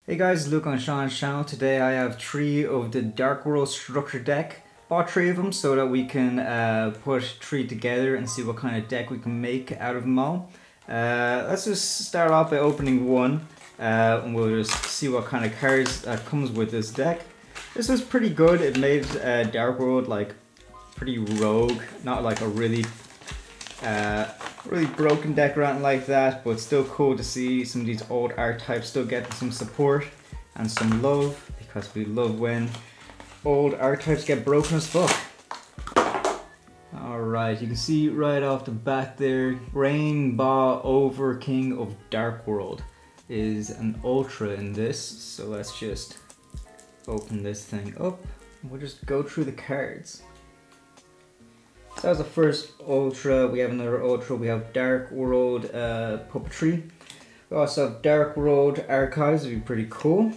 Hey guys, Luke on Sean's channel. Today I have 3 of the Dark World structure deck. Bought 3 of them so that we can put 3 together and see what kind of deck we can make out of them all. Let's just start off by opening one and we'll just see what kind of cards comes with this deck. This was pretty good. It made Dark World like pretty rogue, not like a really broken deck or anything like that, but still cool to see some of these old archetypes still getting some support and some love, because we love when old archetypes get broken as fuck. Alright, you can see right off the bat there, Rainbow Over King of Dark World is an ultra in this, so let's just open this thing up and we'll just go through the cards. So that was the first ultra. We have another ultra. We have Dark World Puppetry. We also have Dark World Archives, would be pretty cool.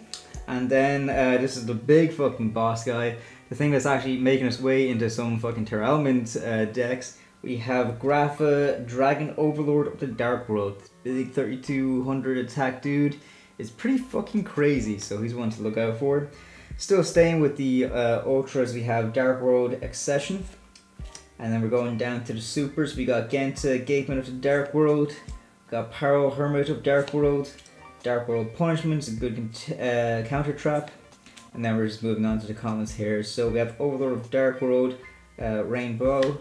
And then this is the big fucking boss guy. The thing that's actually making its way into some fucking Terra Element decks. We have Grapha, Dragon Overlord of the Dark World. Big 3200 attack dude. It's pretty fucking crazy, so he's one to look out for. Still staying with the ultras, we have Dark World Accession. And then we're going down to the supers. We got Genta, Gateman of the Dark World. We got Paro, Hermit of Dark World. Dark World Punishment, a good counter trap. And then we're just moving on to the commons here. So we have Overlord of Dark World, Rainbow,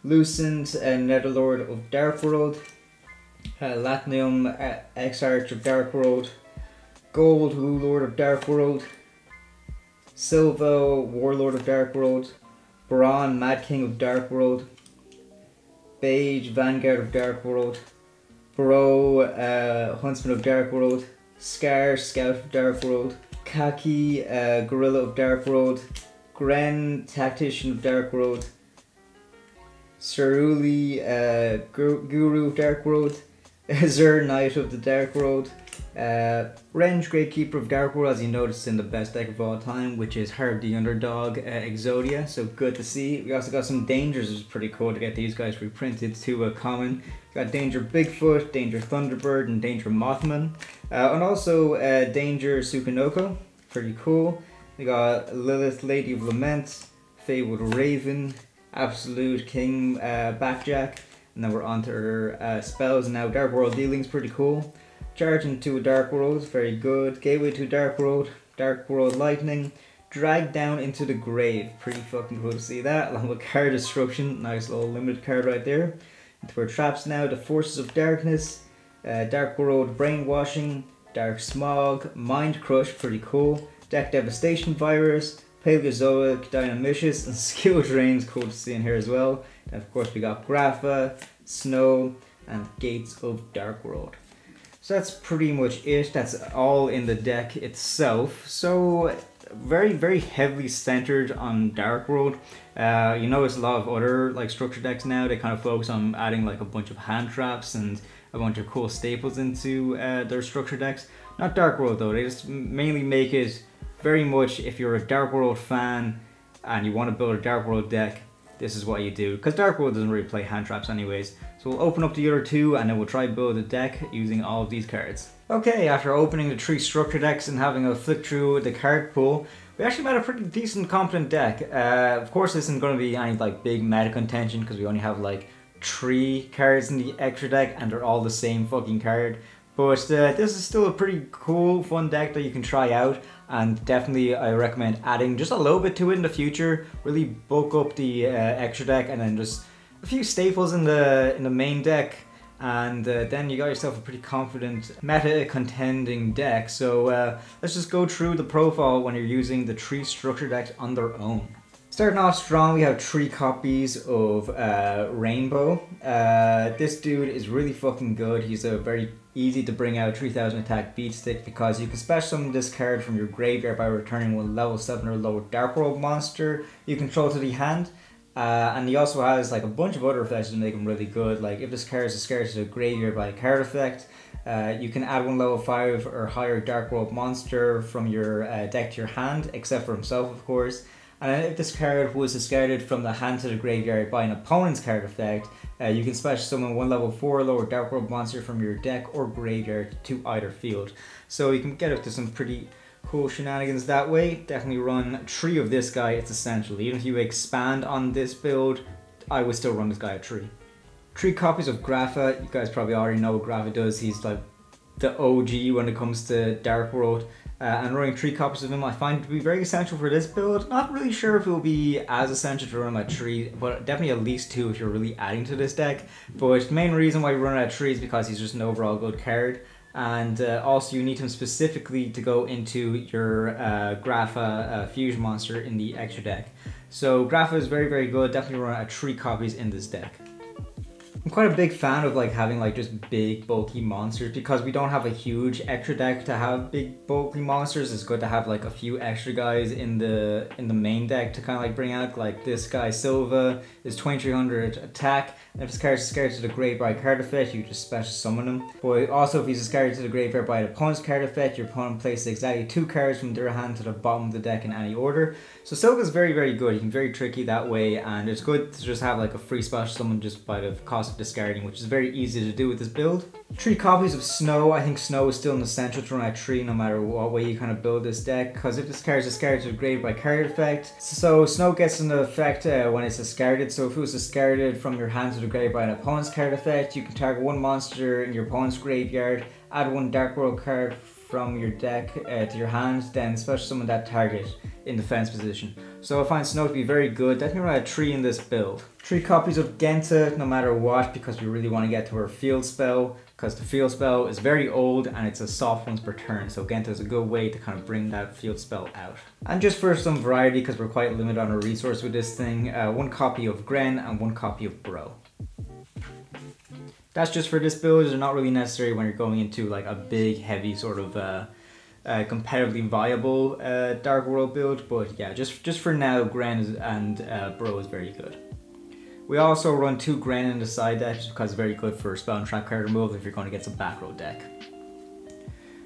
Lucent, Netherlord of Dark World, Latinium, Exarch of Dark World, Gold, Lord of Dark World, Silvo, Warlord of Dark World, Braun, Mad King of Dark World, Beige, Vanguard of Dark World, Bro, Huntsman of Dark World, Scar, Scout of Dark World, Kaki, Gorilla of Dark World, Gren, Tactician of Dark World, Ceruli, Guru of Dark World, Zur, Knight of the Dark World, Renge, Greatkeeper of Dark World, as you noticed in the best deck of all time, which is Harb the Underdog, Exodia, so good to see. We also got some Dangers, which is pretty cool to get these guys reprinted to a common. We got Danger Bigfoot, Danger Thunderbird, and Danger Mothman. And also Danger Sukanoko, pretty cool. We got Lilith, Lady of Lament, Fabled Raven, Absolute King, Backjack, and then we're on to her spells now. Dark World Dealing's pretty cool. Charge into a Dark World, very good. Gateway to Dark World Lightning, Drag Down into the Grave, pretty fucking cool to see that, along with Card Destruction, nice little limited card right there. Into our traps now, the Forces of Darkness, Dark World Brainwashing, Dark Smog, Mind Crush, pretty cool. Deck Devastation Virus, Paleozoic, Dynamicious, and Skill Drains, cool to see in here as well. And of course we got Grapha, Snow, and Gates of Dark World. So that's pretty much it. That's all in the deck itself. So very, very heavily centered on Dark World. You notice a lot of other like structure decks now, they kind of focus on adding like a bunch of hand traps and a bunch of cool staples into their structure decks. Not Dark World though, they just mainly make it very much, if you're a Dark World fan and you want to build a Dark World deck, this is what you do, because Dark World doesn't really play hand traps anyways. So we'll open up the other 2 and then we'll try build a deck using all of these cards. Okay, after opening the 3 structure decks and having a flick through the card pool, we actually made a pretty decent competent deck. Of course this isn't going to be any like big meta contention because we only have like 3 cards in the extra deck and they're all the same fucking card. But this is still a pretty cool, fun deck that you can try out, and definitely I recommend adding just a little bit to it in the future. Really bulk up the extra deck and then just a few staples in the main deck, and then you got yourself a pretty confident meta contending deck. So let's just go through the profile when you're using the 3 structure decks on their own. Starting off strong, we have 3 copies of Rainbow. This dude is really fucking good. He's a very easy to bring out 3000 attack beat stick, because you can special summon this card from your graveyard by returning one level 7 or lower Dark World monster you control to the hand. And he also has like a bunch of other effects that make him really good. Like if this card is discarded to the graveyard by a card effect, you can add one level 5 or higher Dark World monster from your deck to your hand, except for himself of course. And then if this card was discarded from the hand to the graveyard by an opponent's card effect, you can special summon one level 4 lower Dark World monster from your deck or graveyard to either field. So you can get up to some pretty cool shenanigans that way. Definitely run 3 of this guy, it's essential. Even if you expand on this build, I would still run this guy at 3. 3 copies of Grapha. You guys probably already know what Grapha does. He's like the OG when it comes to Dark World. And running 3 copies of him I find to be very essential for this build. Not really sure if it will be as essential to run him at 3, but definitely at least 2 if you're really adding to this deck. But the main reason why you run it at 3 is because he's just an overall good card. And also you need him specifically to go into your Grapha fusion monster in the extra deck. So Grapha is very, very good. Definitely run it at 3 copies in this deck. I'm quite a big fan of like having like just big bulky monsters because we don't have a huge extra deck to have big bulky monsters. It's good to have like a few extra guys in the main deck to kind of like bring out. Like this guy Silva is 2300 attack, and if his card is discarded to the graveyard by card effect, you just special summon him. But also if he's discarded to the graveyard by an opponent's card effect, your opponent places exactly 2 cards from their hand to the bottom of the deck in any order. So Silva is very, very good. He can be very tricky that way, and it's good to just have like a free special summon just by the cost of discarding, which is very easy to do with this build. 3 copies of Snow. I think Snow is still an essential to run at 3 no matter what way you kind of build this deck, because if this card is discarded to the grave by card effect, so Snow gets an effect when it's discarded. So if it was discarded from your hand to the grave by an opponent's card effect, you can target 1 monster in your opponent's graveyard, add 1 Dark World card from your deck to your hand, then special summon that target in defense position. So I find Snow to be very good. Definitely run a 3 in this build. 3 copies of Genta no matter what, because we really want to get to our field spell, because the field spell is very old and it's a soft once per turn. So Genta is a good way to kind of bring that field spell out. And just for some variety, because we're quite limited on our resource with this thing, 1 copy of Gren and 1 copy of Bro. That's just for this build. They're not really necessary when you're going into like a big, heavy sort of competitively viable Dark World build. But yeah, just for now, Gren and Bro is very good. We also run 2 Gren in the side deck just because it's very good for spell and trap card removal if you're going to get some back row deck.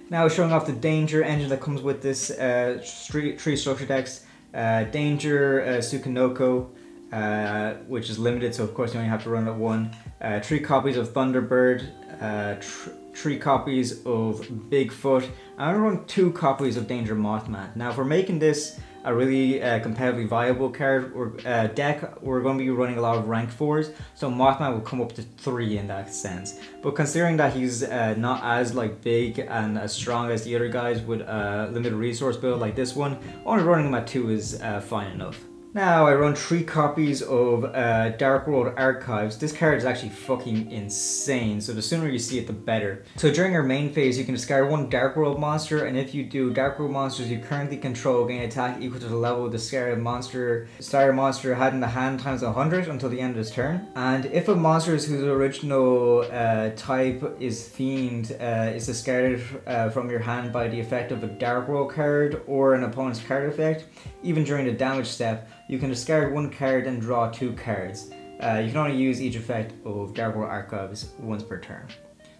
Now showing off the Danger engine that comes with this 3 structure decks. Danger, Tsukinoko, which is limited, so of course you only have to run it 1. 3 copies of Thunderbird, 3 copies of Bigfoot, and I'm going to run 2 copies of Danger Mothman. Now if we're making this a really competitively viable card or deck, we're going to be running a lot of rank 4s, so Mothman will come up to 3 in that sense. But considering that he's not as like big and as strong as the other guys with a limited resource build like this one, only running him at 2 is fine enough. Now I run 3 copies of Dark World Archives. This card is actually fucking insane, so the sooner you see it the better. So during your main phase you can discard 1 Dark World monster, and if you do, Dark World monsters you currently control gain attack equal to the level of the starter monster had in the hand times 100 until the end of its turn. And if a monster whose original type is Fiend is discarded from your hand by the effect of a Dark World card or an opponent's card effect, even during the damage step, you can discard 1 card and draw 2 cards. You can only use each effect of Dark World Archives once per turn.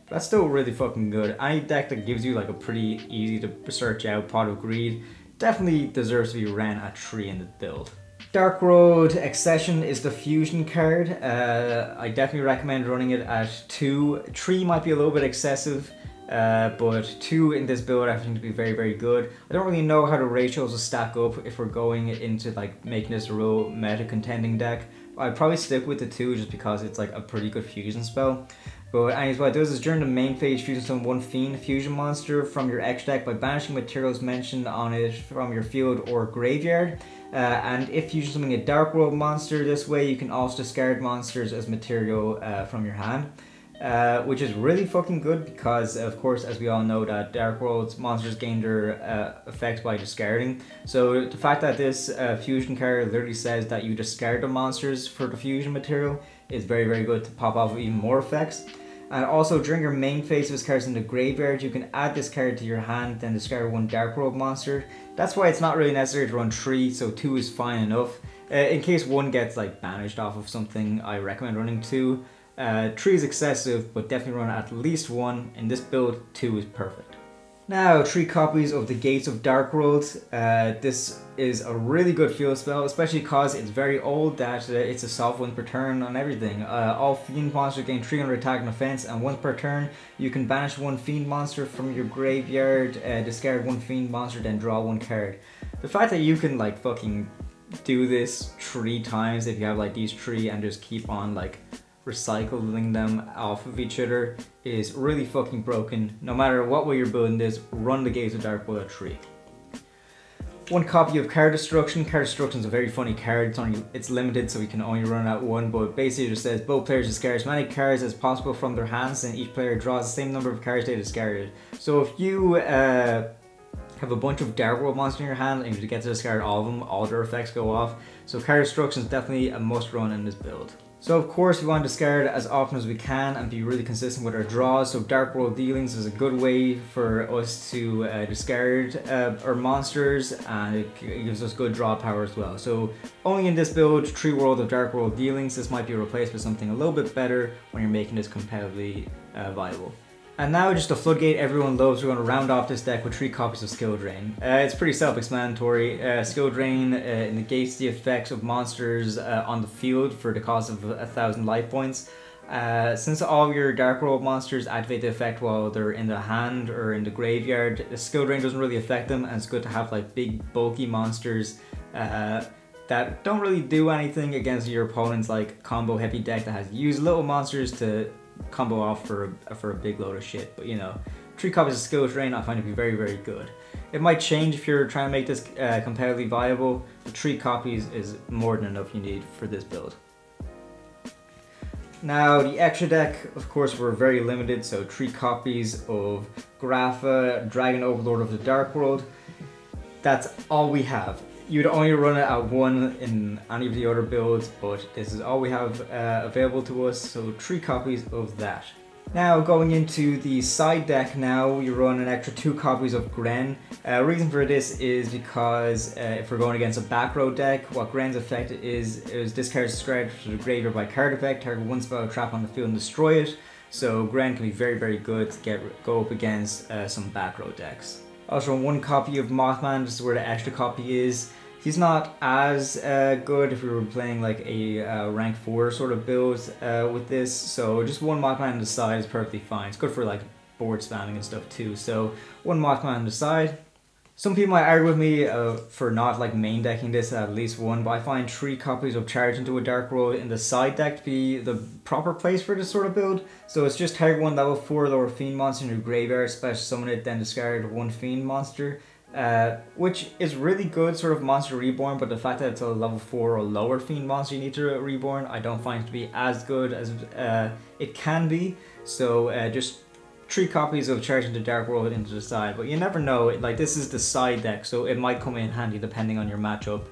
That's still really fucking good. Any deck that gives you like a pretty easy to search out Pot of Greed definitely deserves to be ran at 3 in the build. Dark Road Accession is the fusion card. I definitely recommend running it at 2. 3 might be a little bit excessive. But 2 in this build I think to be very, very good. I don't really know how the ratios will stack up if we're going into like making this a real meta contending deck. I'd probably stick with the 2 just because it's like a pretty good fusion spell. But anyways, what it does is during the main phase, fusion summon 1 Fiend fusion monster from your X deck by banishing materials mentioned on it from your field or graveyard. And if fusion summoning a Dark World monster this way, you can also discard monsters as material from your hand. Which is really fucking good because, of course, as we all know, that Dark World's monsters gain their effects by discarding. So the fact that this fusion card literally says that you discard the monsters for the fusion material is very, very good to pop off even more effects. And also during your main phase of this card in the graveyard, you can add this card to your hand, then discard 1 Dark World monster. That's why it's not really necessary to run 3, so 2 is fine enough. In case 1 gets like banished off of something, I recommend running 2. 3 is excessive, but definitely run at least 1. In this build, 2 is perfect. Now, 3 copies of the Gates of Darkworld. This is a really good field spell, especially because it's very old that it's a soft 1 per turn on everything. All fiend monsters gain 300 attack and defense, and once per turn you can banish 1 fiend monster from your graveyard, discard 1 fiend monster, then draw 1 card. The fact that you can like fucking do this 3 times if you have like these 3 and just keep on like recycling them off of each other is really fucking broken. No matter what way you're building this, run the Gates of Darkworld at 3. 1 copy of Card Destruction. Card Destruction is a very funny card. It's limited, so we can only run out 1, but basically it just says both players discard as many cards as possible from their hands, and each player draws the same number of cards they discarded. So if you have a bunch of Darkworld monsters in your hand and you get to discard all of them, all their effects go off. So Card Destruction is definitely a must run in this build. So of course we want to discard as often as we can and be really consistent with our draws. So Darkworld Dealings is a good way for us to discard our monsters, and it gives us good draw power as well. So only in this build, Tree World of Darkworld Dealings. This might be replaced with something a little bit better when you're making this competitively viable. And now just a floodgate everyone loves. We're going to round off this deck with 3 copies of Skill Drain. It's pretty self-explanatory. Skill Drain negates the effects of monsters on the field for the cost of 1,000 life points. Since all your Darkworld monsters activate the effect while they're in the hand or in the graveyard, the Skill Drain doesn't really affect them, and it's good to have like big bulky monsters that don't really do anything against your opponent's like combo heavy deck that has to use little monsters to combo off for a big load of shit. But you know, 3 copies of Skill Drain I find to be very, very good. It might change if you're trying to make this competitively viable, but 3 copies is more than enough you need for this build. Now the extra deck, of course, we're very limited, so 3 copies of Grapha, Dragon Overlord of the Darkworld. That's all we have. You'd only run it at 1 in any of the other builds, but this is all we have available to us, so 3 copies of that. Now going into the side deck now, we run an extra 2 copies of Gren. Reason for this is because if we're going against a back row deck, what Gren's effect is discard subscribe to the graveyard by card effect, target 1 spell trap on the field and destroy it. So Gren can be very, very good to go up against some back row decks. Also 1 copy of Mothman. This is where the extra copy is. He's not as good if we were playing like a rank 4 sort of build with this, so just 1 Mothman on the side is perfectly fine. It's good for like board spamming and stuff too, so 1 Mothman on the side. Some people might argue with me for not like main decking this at least 1, but I find 3 copies of Charge into a Darkworld in the side deck to be the proper place for this sort of build. So it's just target 1 level 4 lower fiend monster in your graveyard, special summon it, then discard 1 fiend monster. Which is really good sort of monster reborn, but the fact that it's a level 4 or lower fiend monster you need to reborn, I don't find it to be as good as it can be. So just 3 copies of Charging the Darkworld into the side, but you never know. Like, this is the side deck, so it might come in handy depending on your matchup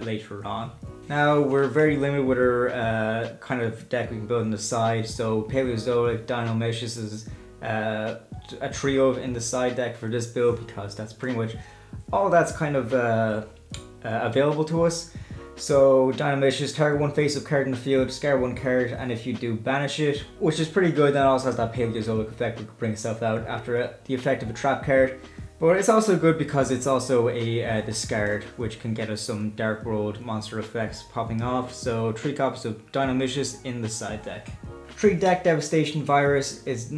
later on. Now we're very limited with our kind of deck we can build on the side, so Paleozoic, Dinomecius is a trio in the side deck for this build, because that's pretty much all that's kind of available to us. So Dinomecius, target 1 face-up card in the field, discard 1 card, and if you do banish it, which is pretty good, then it also has that Paleozoic effect which can bring itself out after the effect of a trap card. But it's also good because it's also a discard, which can get us some Darkworld monster effects popping off. So 3 copies of Dinomecius in the side deck. 3 Deck Devastation Virus is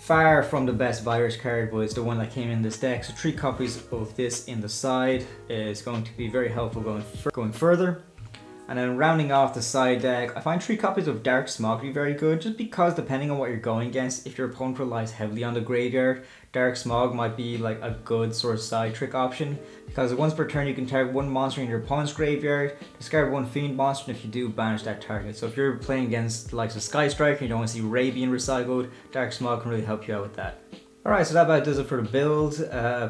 far from the best virus card, but it's the one that came in this deck. So 3 copies of this in the side is going to be very helpful going further. And then rounding off the side deck, I find 3 copies of Dark Smog to be very good, just because depending on what you're going against, if your opponent relies heavily on the graveyard, Dark Smog might be like a good sort of side trick option, because once per turn you can target 1 monster in your opponent's graveyard, discard 1 fiend monster, and if you do, banish that target. So if you're playing against the likes of Sky Strike and you don't want to see Ray being recycled, Dark Smog can really help you out with that. Alright, so that about does it for the build.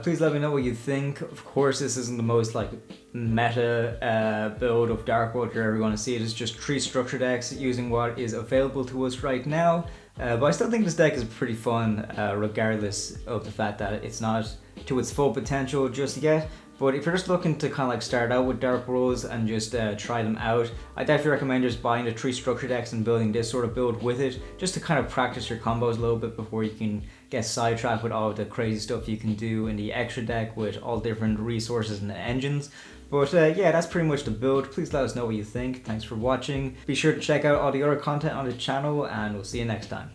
Please let me know what you think. Of course, this isn't the most like meta build of Darkworld you're ever going to see. It is just 3 structure decks using what is available to us right now. But I still think this deck is pretty fun, regardless of the fact that it's not to its full potential just yet. But if you're just looking to kind of like start out with Darkworlds and just try them out, I definitely recommend just buying the 3 structure decks and building this sort of build with it, just to kind of practice your combos a little bit before you can get sidetracked with all the crazy stuff you can do in the extra deck with all different resources and engines. But yeah, that's pretty much the build. Please let us know what you think. Thanks for watching. Be sure to check out all the other content on the channel, and we'll see you next time.